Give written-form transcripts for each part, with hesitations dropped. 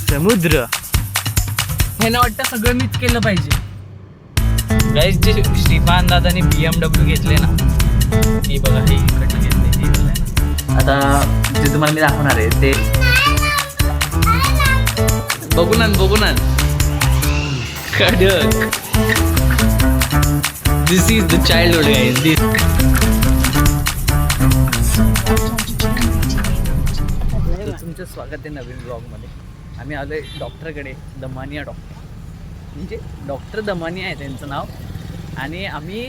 समुद्र हे ना वाटतं सगळं मीच केलं पाहिजे. गाईस जे श्रीमान दादाने BMW घेतले ना, हे बघा, हे इकडनं घेतले, हे बघा ना. आता जे तुम्हाला मी दाखवणार आहे ते बघून आण कडक. दिस इज द चाइल्डहुड गाईस. तुमचं स्वागत आहे नवीन ब्लॉगमध्ये. आम्ही आलो आहे डॉक्टरकडे, दमानिया डॉक्टर, म्हणजे डॉक्टर दमानिया आहे त्यांचं नाव. आणि आम्ही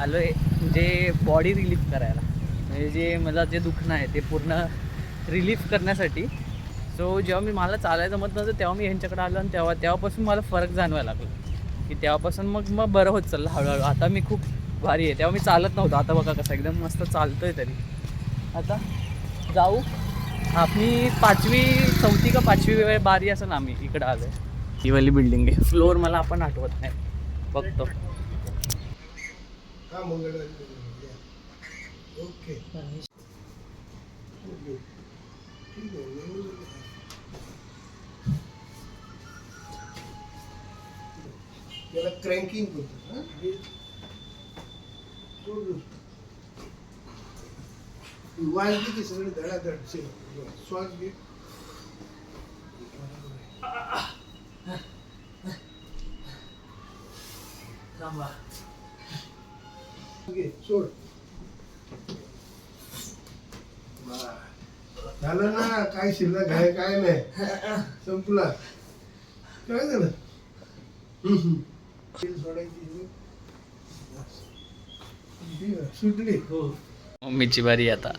आलो आहे जे बॉडी रिलीफ करायला, म्हणजे जे मला जे दुखणं आहे ते पूर्ण रिलीफ करण्यासाठी. सो जेव्हा मला चालायला जमत नव्हतं तेव्हा मी ह्यांच्याकडे आलो आणि तेव्हापासून मला फरक जाणवायला लागला की तेव्हापासून मग बरं होत चाललं हळूहळू. आता मी खूप भारी आहे. तेव्हा मी चालत नव्हतं, आता बघा कसं एकदम मस्त चालतो आहे. तरी आता जाऊ. आपली 4वी का 5वी वेळ बारी असं ना आम्ही इकडं आलो आहे. ही वाली बिल्डिंग आहे. फ्लोअर मला आपण आठवत नाही, बघतो. याला क्रँकिंग बोलतात. वाजली की सगळे धडाधड श्वास घे. सोड. झालं ना, काय शिल्लक आहे काय नाही, संपला. काय झालं? सोडायची सुटली. हो, मम्मीची बारी आता.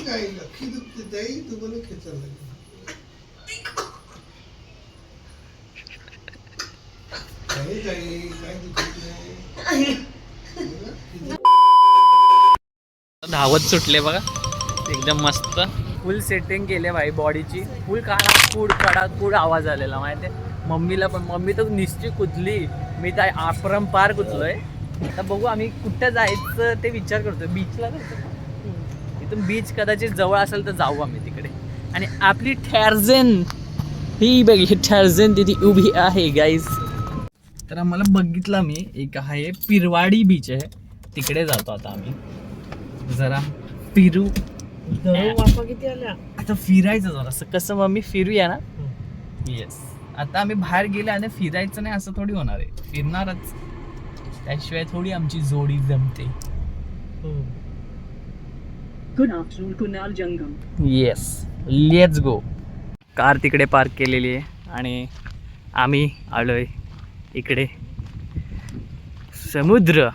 काय लक्की दुखते ताई, तुम्हाला खेचायला लागेल. काय दुखत नाही. धावत सुटले बघा, एकदम मस्त. फुल सेटिंग केले भाई बॉडीची. फुल काढाकूड आवाज आलेला माहिती आहे मम्मीला पण. मम्मी तर निश्चित कुदली, मी काय अपरंपार कुदलोय. आता बघू आम्ही कुठं जायचं ते विचार करतोय. बीचला जायचं, इथून बीच कदाचित जवळ असेल तर जाऊ आम्ही तिकडे. आणि आपली ठॅर्झन ही बघ, ही ठॅर्झन तिथे उभी आहे गाईज. तर आम्हाला बघितला मी एक आहे पिरवाडी बीच आहे, तिकडे जातो आता आम्ही. जरा फिरू. किती आल्या आता फिरायचं जरा कसं मम्मी, फिरूया ना. येस, आता आम्ही बाहेर गेले आणि फिरायचं नाही असं थोडी होणार आहे. फिरणारच, त्याशिवाय थोडी आमची जोडी जमते. गुड आफ्टरनून कुणाल जंगम. Yes, let's go. कार तिकडे पार्क केलेली आहे आणि आम्ही आलोय इकडे. समुद्र.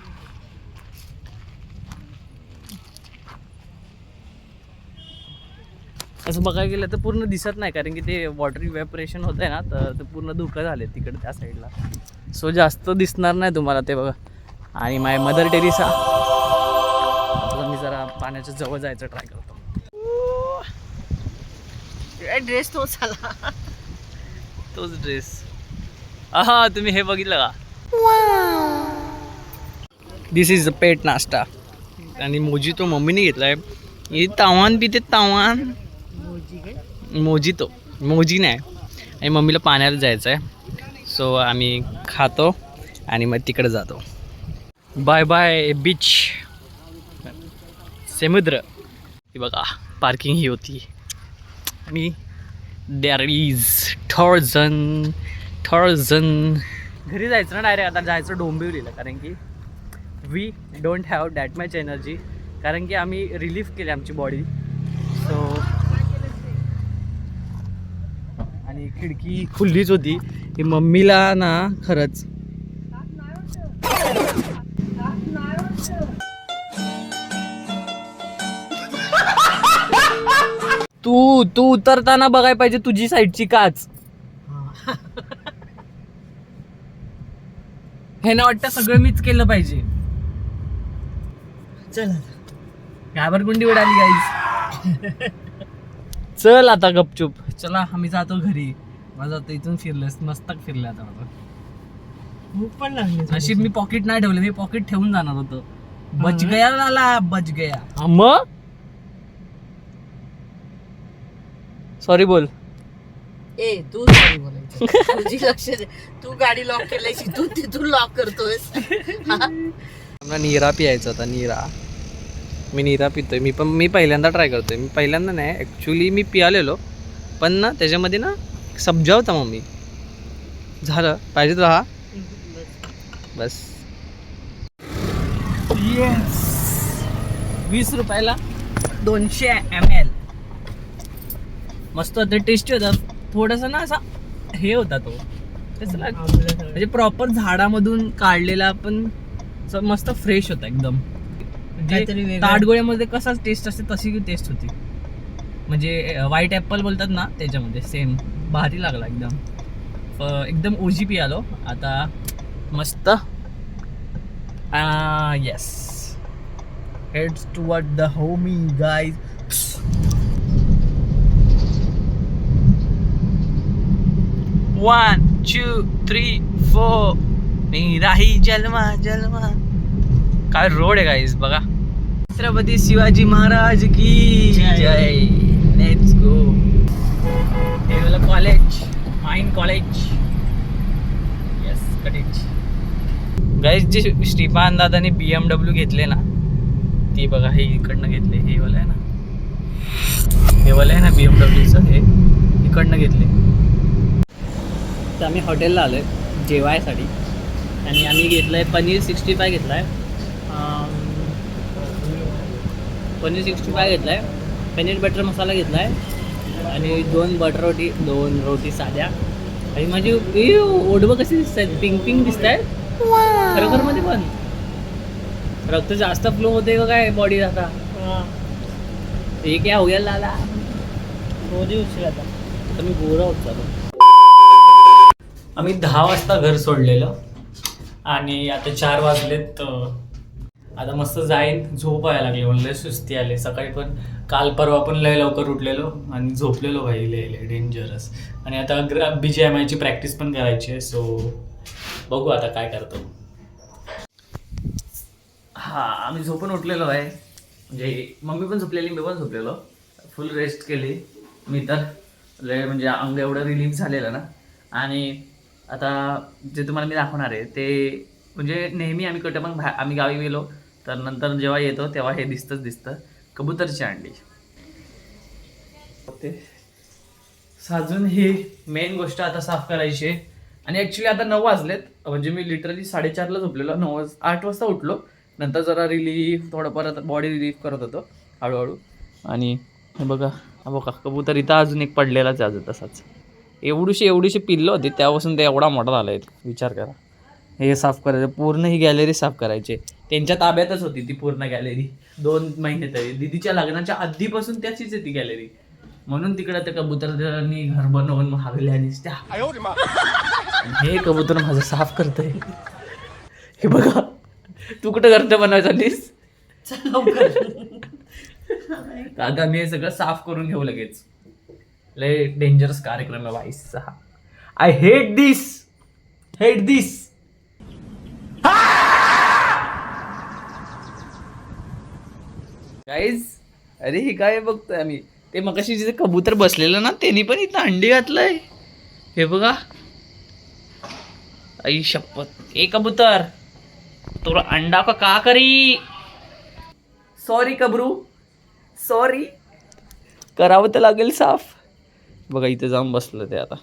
असं बघायला गेलं तर पूर्ण दिसत नाही, कारण की ते वॉटर इव्हॅपोरेशन होत आहे ना, तर ते पूर्ण धुकं झाले तिकडे त्या साईडला. सो जास्त दिसणार नाही तुम्हाला ते बघा. आणि माय मदर टेरेसा. आता मी जरा पाण्याच्या जवळ जायचं ट्राय करतो. ड्रेस तोच आला, तोच ड्रेस. हा, तुम्ही हे बघितलं का? दिस इज अ पेट नाश्ता. आणि मोजी तो मम्मीने घेतलाय. ही तावान पिते, तावान मोजितो, मोजी नाही. आणि मम्मीला पाण्याला जायचं आहे, सो आम्ही खातो आणि मग तिकडे जातो. बाय बाय बीच, समुद्र. ही बघा पार्किंग ही होती. आणि देअर इज ठॉर्झन. घरी जायचं ना डायरेक्ट. आता जायचं डोंबिवलीला, कारण की we don't have that much energy, कारण की आम्ही रिलीफ केली आमची बॉडी. सो आणि खिडकी खुल्लीच होती. ही मम्मीला ना खरंच तू उतरताना बघायला पाहिजे तुझी साईडची काच. हे ना वाटतं सगळं मीच केलं पाहिजे. चल घाबरगुंडी उडाली गाईस. चल आता गपचूप. चला आम्ही जातो घरी. माझं आता इथून फिरलंस मस्तक फिरलं आता माझं. भूक पण लागली. नशीब मी पॉकेट नाही ठेवलं, मी पॉकेट ठेवून जाणार होतो. बच गया लाला, बच गया. मग सॉरी बोल. ए तू सॉरी बोलायचं तुझी लक्ष दे. तू गाडी लॉक केल्याशी तू तिथून लॉक करतोयस. मला नीरा पियायचा होता. मी नीरा पितोय. मी पहिल्यांदा ट्राय करतोय. मी पहिल्यांदा नाही ॲक्च्युली मी पियालेलो, पण ना त्याच्यामध्ये ना सब्जा होता मम्मी. झालं पाहिजे तुला. हा बस. येस 20 रुपयाला 200 ml. मस्त होतं, टेस्टी होता. थोडासा ना असा हे होता तो म्हणजे प्रॉपर झाडामधून काढलेला, पण मस्त फ्रेश होता एकदम. म्हणजे ताडगोळ्यामध्ये कसा टेस्ट असते तशी टेस्ट होती. म्हणजे व्हाईट ॲपल बोलतात ना त्याच्यामध्ये सेम. भारी लागला एकदम. एकदम ओजी पियालो आता मस्त. Yes heads toward the Homi guys. One, 2, 3, 4. मेरा ही जलवा जलवा. काय रोड आहे गाईज बघा. छत्रपती शिवाजी महाराज की जय. Let's go. हे वाला college mine college. Yes college. Guys जे श्रीपान दादाने BMW घेतले ना ती बघा. हे इकडनं घेतले. हे वाला आहे ना, हे वाला आहे ना BMWचं. हे इकडनं घेतले. तर आम्ही हॉटेलला आलो आहे जेवायसाठी आणि आम्ही घेतलं आहे पनीर 65 घेतला आहे. पनीर 65 घेतला आहे. पनीर बटर मसाला घेतला आहे आणि 2 बटर रोटी, 2 रोटी साध्या. आणि माझी ओढवं कशी दिसत आहेत, पिंक पिंक दिसत आहेत खरोखरमध्ये. पण रक्त जास्त फ्लो होते का काय बॉडी आता. हे क्या हो गया लाला. रोजी उशीर आता मी गोरा होत चालू. आम्ही 10 वाजता घर सोडलेलं आणि आता 4 वाजलेत. आता मस्त जाईन. झोप यायला लागली, म्हणलं सुस्ती आले. सकाळी पण काल परवा पण लय लवकर उठलेलो आणि झोपलेलो भाई. लय डेंजरस. आणि आता BGMIची प्रॅक्टिस पण करायची आहे. सो बघू आता काय करतो. हां आम्ही झोपून उठलेलो आहे. म्हणजे मम्मी पण झोपलेली, मी पण झोपलेलो. फुल रेस्ट केली मी तर. लय म्हणजे अंग एवढं रिलीफ झालेलं ना. आणि आता जे तुम्हाला मी दाखवणार आहे ते म्हणजे नेहमी आम्ही कुठे पण आम्ही गावी गेलो तर नंतर जेव्हा येतो तेव्हा हे दिसतं कबूतरची अंडी. ते साजून ही मेन गोष्ट आता साफ करायची आहे. आणि ॲक्च्युली आता 9 वाजलेत. म्हणजे मी लिटरली 4:30ला झोपलेलो. 8 वाजता उठलो. नंतर जरा रिलीफ थोडं परत बॉडी रिलीफ करत होतो हळूहळू. आणि हे बघा कबूतर इथं अजून एक पडलेलाच आहे अजून तसाच. एवढीशी पिल्लं होती त्यापासून ते एवढा मोठा झाला आहे. विचार करा. हे साफ करायचं पूर्ण. ही गॅलरी साफ करायची. त्यांच्या ताब्यातच होती ती पूर्ण गॅलरी 2 महिने तरी. दीदीच्या लग्नाच्या आधीपासून त्याचीच आहे ती गॅलरी. म्हणून तिकडं त्या कबुतरांनी घर बनवून हागल्याने त्या. हे कबूतर माझं साफ करतंय. हे बघा. तू कुठं घरचं बनवायचं आलीस. आता मी हे सगळं साफ करून घेऊ लगेच. लय डेंजरस कार्यक्रम आहे वाईसचा. I hate this. गाईज अरे हे काय बघतोय आम्ही. ते मगाशी जिथे कबूतर बसलेलं ना त्यांनी पण इथं अंडी घातलंय. हे बघा. आई शपथ. ए कबूतर तुला अंडा का करी. Sorry Kabru sorry. करावं तर लागेल साफ. बघा इथे जाऊन बसलं ते आता.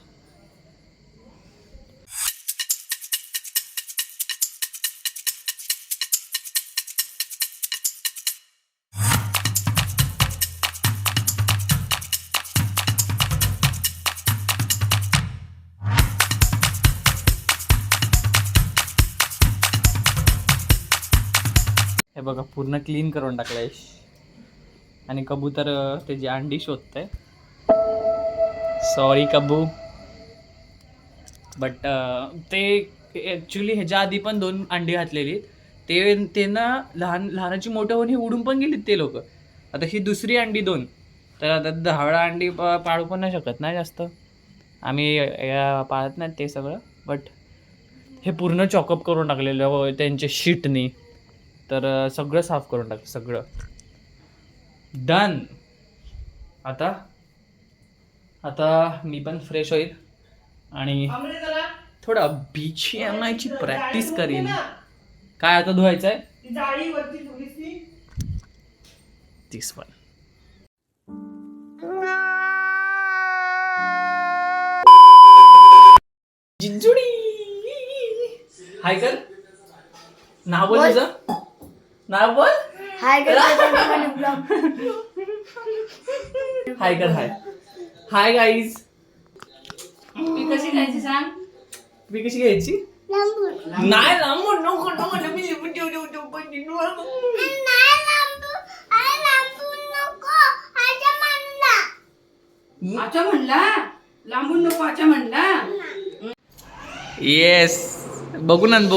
हे बघा पूर्ण क्लीन करून टाकलंय. आणि कबूतर त्याची अंडी शोधतंय. सॉरी कबू. बट ते ॲक्च्युली ह्याच्या आधी पण 2 अंडी घातलेली. ते ना लहानाची मोठं होऊन हे उडून पण गेलीत ते लोक. आता ही दुसरी अंडी 2. तर आता 10 वेळा अंडी पाळू पण नाही शकत नाही जास्त. आम्ही पाळत नाहीत ते सगळं. बट हे पूर्ण चॉकअप करून टाकलेलं त्यांच्या शीटनी. तर सगळं साफ करून टाक. सगळं डन. आता आता मी पण फ्रेश होईल आणि थोडा BGMI ची प्रॅक्टिस करीन. काय आता धुवायचं आहे? दिस वन. जिंजुडी हाय कर. नाव बोल तुझं. नाव बोल. हाय हाय कर. Hi guys. मी कशी घ्यायची सांग. मी कशी घ्यायची? नाही लांबून नको मी लिहून आचा म्हणला लांबून नको आचा म्हणला. येस. बघून आण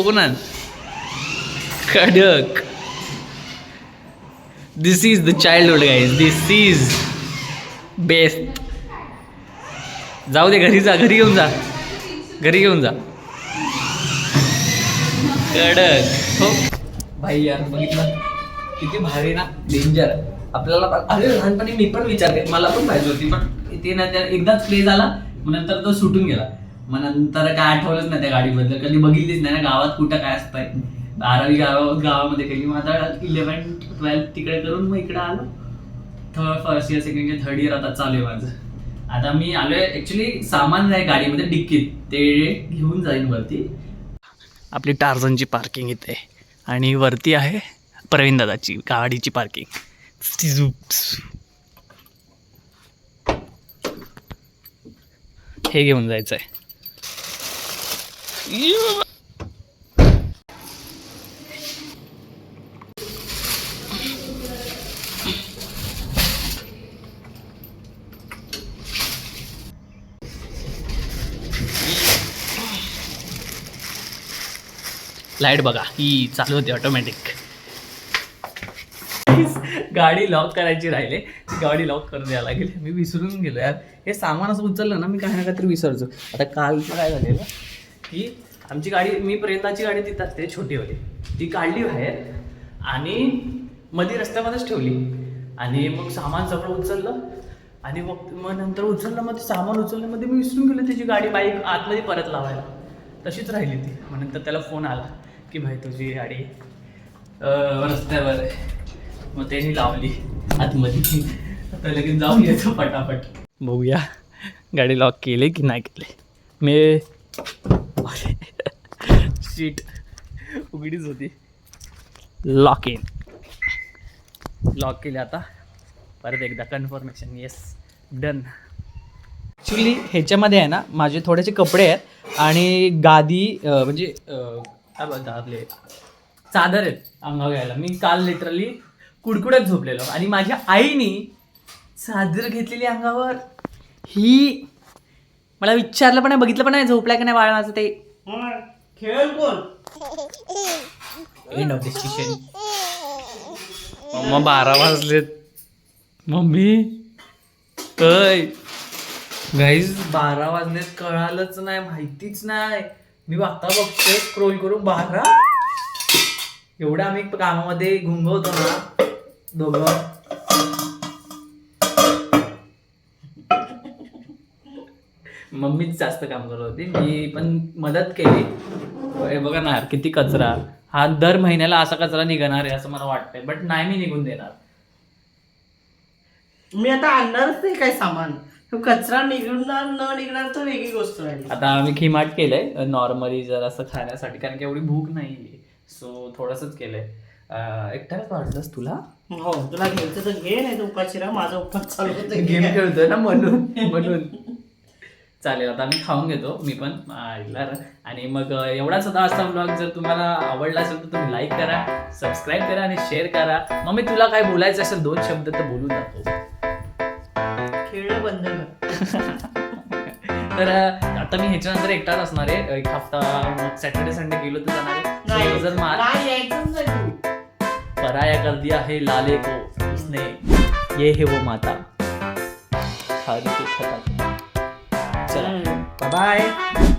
कडक. This is the childhood guys. This is best. जाऊ दे घरी घेऊन जा. कडक. हो भाई यार बघितलं किती भारी ना. डेंजर. आपल्याला अरे लहानपणी मी पण विचार केला, मला पण पाहिजे होती, पण ते ना त्या एकदाच प्ले झाला मग नंतर तो सुटून गेला. मग नंतर काय आठवलंच नाही त्या गाडीबद्दल, कधी बघितलीच नाही ना. गावात कुठं काय असतंय. 12वी गावामध्ये केली. माझा 11th 12th तिकडे करून मग इकडे आलो. First year second year third year आता चालू आहे माझं. आता मी आलोय ऍक्च्युली सामान आहे गाडीमध्ये डिक्कीत, ते घेऊन जाईन वरती. आपली टार्झनची पार्किंग इथे आणि वरती आहे प्रवीण दादाची गाडीची पार्किंग. हे घेऊन जायचं आहे. लाईट बघा ही चालू होते ऑटोमॅटिक. गाडी लॉक करायची राहिले, गाडी लॉक करून द्यायला लागेल. मी विसरून गेलो यार. हे सामान असं उचललं ना मी काही ना काहीतरी विसरतो. आता कालचं काय झालेलं की आमची गाडी, मी पर्यंताची गाडी तिथं असते छोटी होती, ती काढली बाहेर आणि मध्ये रस्त्यामध्येच ठेवली. आणि मग सामान सगळं उचललं आणि मग नंतर उचललं, मग ते सामान उचलल्यामध्ये मी विसरून गेलो त्याची गाडी बाईक आतमध्ये परत लावायला. तशीच राहिली ती. मग नंतर त्याला फोन आला की भाई तुझी गाडी रस्त्यावर आहे. मग त्यांनी लावली आतमध्ये. आता लगेच जाऊन यायचं पटापट. बघूया गाडी लॉक केली की नाही केली. मी सीट उघडीच होती. लॉक केली. आता परत एकदा कन्फर्मेशन. Yes done. ॲक्च्युली ह्याच्यामध्ये आहे ना माझे थोडेसे कपडे आहेत आणि गादी म्हणजे काय बोलतात आपले चादर आहेत अंगावर घ्यायला. मी काल लिटरली कुडकुडत झोपलेलो आणि माझ्या आईने चादर घेतलेली अंगावर. ही मला विचारलं पण नाही, बघितलं पण नाही झोपलाय का नाही बाळा माझं. ते खेळ कोण. End of discussion. मम्मा 12 वाजलेत. मम्मी काय गाईज 12 वाजलेत कळालंच नाही, माहितीच नाही. मी बघतोय स्क्रोल करून 12. एवढं आम्ही कामामध्ये घुंगवतो ना दोघं. मम्मीच जास्त काम करत होती, मी पण मदत केली. हे बघा ना किती कचरा. हा दर महिन्याला असा कचरा निघणार आहे असं मला वाटतंय, बट नाही मी निघून देणार. मी आता आणणारच नाही काय सामान. कचरा निघणार न निघणार तर वेगळी गोष्ट आहे. आता आम्ही खिमाट केलंय नॉर्मली जर असं खाण्यासाठी, कारण की एवढी भूक नाही. सो थोडंसंच केलंय. एकट्यालाच वाटलंस तुला. हो तुला घ्यायचं तर घे, नाही तर उपाशीरा. माझा उपास चालू होतो. गेम खेळतोय ना म्हणून चालेल. आता मी खाऊन घेतो मी पण. आणि मग एवढाच होता आजचा ब्लॉग. जर तुम्हाला आवडला असेल तर तुम्ही लाईक करा, सबस्क्राईब करा आणि शेअर करा. मग मी तुला काय बोलायचं असेल 2 शब्द तर बोलून जातो. खेळ बंद कर. तर आता मी ह्याच्यानंतर एकटाच असणार आहे 1 हफ्ता. मग सॅटर्डे संडे गेलो तर जाणार आहे. जर पराया कर दिया है लाले को उसने, ये है वो माता खाने के खता. चला बाय बाय.